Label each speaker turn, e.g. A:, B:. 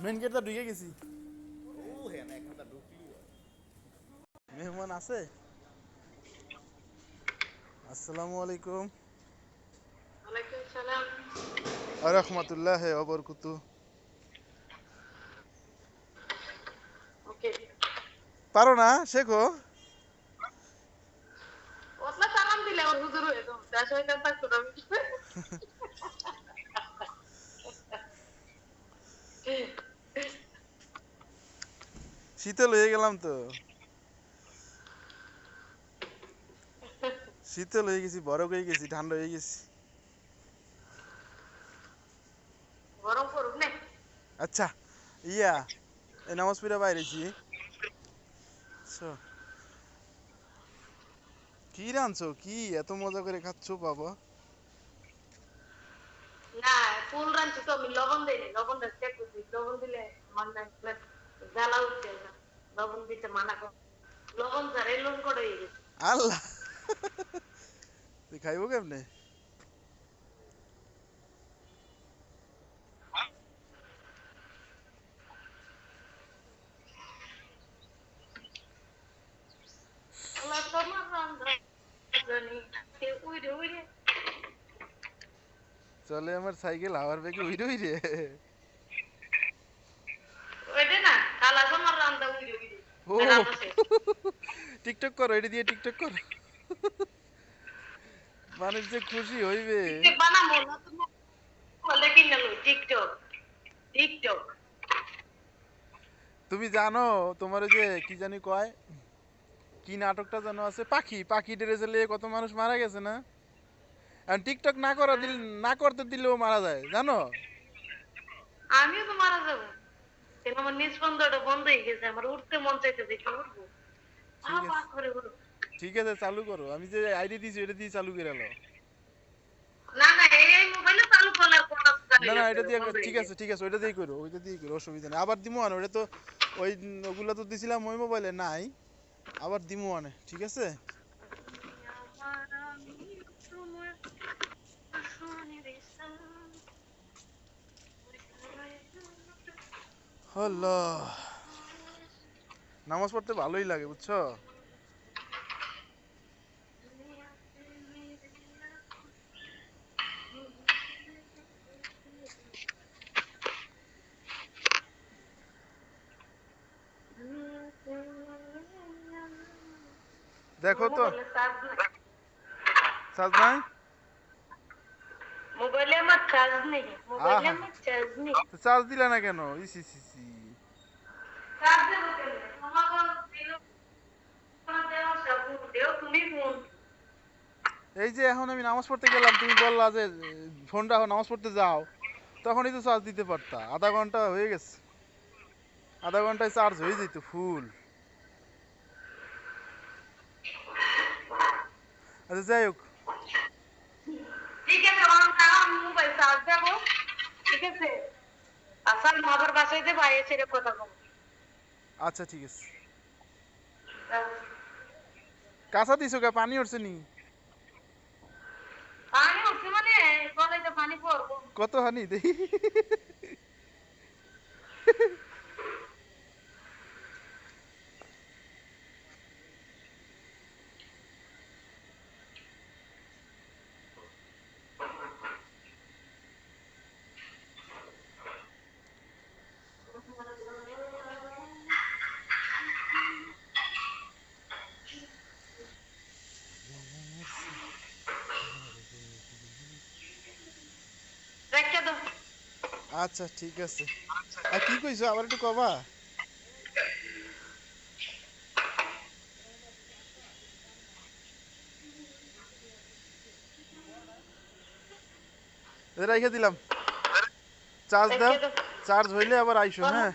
A: Main গেটটা ঢুকে গেছি। ও হ্যাঁ, না এখানটা ঢুকলি মেহমান আছে। আসসালামু আলাইকুম।
B: ওয়ালাইকুম সালাম।
A: ওয়া রাহমাতুল্লাহি ওয়া বারাকাতুহু।
B: ওকে।
A: পারো না, শেখো।
B: ওতলা সালাম দিলে ওর হুজুর হয়ে তো দেশ হয়ে যান থাকতো না।
A: শীতল হয়ে গেলাম তো, শীতল হয়ে গেছি, বরফ হয়ে গেছি, ঠান্ডা হয়ে গেছি।
B: গরম করুক নে।
A: আচ্ছা, ইয়া এই নামাজ পড়ে বাইরেছি। কি রাঁধছো, কি এত মজা করে খাচ্ছো বাবা?
B: না ফুল রাঁধছি তো আমি লবণ দিইনি, লবণটা চেক করছি, লবণ দিলে আমার না জ্বালা উঠছে না, লবণ দিতে মানা কর, লবণ ছাড়া লুন করে হয়ে গেছে।
A: আল্লাহ, তুই খাইবো কেমনে?
B: আল্লাহ তোমার রান্ধনি উইরে উইরে
A: চলে আমার সাইকেল হাওয়ার বেগে উইরে উইরে।
B: ওইটা না খালা তোমার রান্ধা উইরে উইরে
A: ও,
B: রান্না শেষ।
A: টিকটক করো, এটা দিয়ে টিকটক করো, মানুষ যে খুশি হইবে।
B: টিকটক বানাবো না তুমি বলে কিনা লো টিকটক টিকটক।
A: তুমি জানো তোমার ওই যে কি জানি কয়, কি নাটকটা জানো আছে, পাখি, পাখি ড্রেসে লিয়ে কত মানুষ মারা গেছে না? আর টিকটক না করা দিল, না করতে দিলেও মারা যায়, জানো?
B: আমিও তো মারা যাবো, কেন আমার নিঃস্পন্দটা বন্ধ হয়ে গেছে, আমার উঠতে মন চাইতে দেখি উঠবো
A: ঠিক
B: পা
A: আছে,
B: করে উঠবো।
A: ঠিক আছে, চালু করো, আমি যে আইডি দিছি এটা দিয়ে চালু করে নাও।
B: না না এই মোবাইলে চালু করার কথা জানি
A: না
B: না,
A: না, এটা দিয়ে
B: বন্ধ হয়ে
A: ঠিক আছে,
B: গেছে।
A: ঠিক আছে, ওইটা দিয়েই করো, ওইটা দিয়েই করো, অসুবিধা নেই। আবার দিমু আনে ওটা তো, ওই ওগুলো তো দিছিলাম ওই মোবাইলে নাই, আবার দিমু আনে, ঠিক আছে।
B: তুমি আমার আমি তোমার আসনের সাথ।
A: আল্লাহ, নামাজ পড়তে ভালোই লাগে বুঝছো। দেখো তো,
B: মোবাইলে চার্জ নাই,
A: চার্জ নাই।
B: মোবাইলে আমার চার্জ নেই, মোবাইলে
A: আহা,
B: আমার চার্জ নেই।
A: তো চার্জ দিলা না কেন? EC C C.
B: চার্জ দেবো কেন, তোমাকে দিল দেও সব দেও তুমি ফোন।
A: এই যে এখন আমি নামাজ পড়তে গেলাম, তুমি বললা যে ফোনটা নামাজ পড়তে যাও, তখনই তো চার্জ দিতে পারতা, আধা ঘন্টা হয়ে গেছে, আধা ঘন্টায় চার্জ হয়ে যেত ফুল। আচ্ছা যাই হোক।
B: ঠিক আছে আমি মোবাইল চার্জ দেবো, ঠিক আছে আসার মাবার বাসায় যে ভাই ছেড়ে কথা বলবো।
A: আচ্ছা ঠিক আছে। কাঁচা দিছো কে, পানি উঠছে নি?
B: পানি উঠছে মানে কলেজে পানি পড়বো।
A: কত হানি দেখি।
B: রেখে দাও।
A: আচ্ছা ঠিক আছে। আর কি কইছো আবার একটু কবা? রেখে দিলাম, চার্জ দাও,
B: রেখে দাও।
A: চার্জ হইলে আবার আইসো, হ্যাঁ।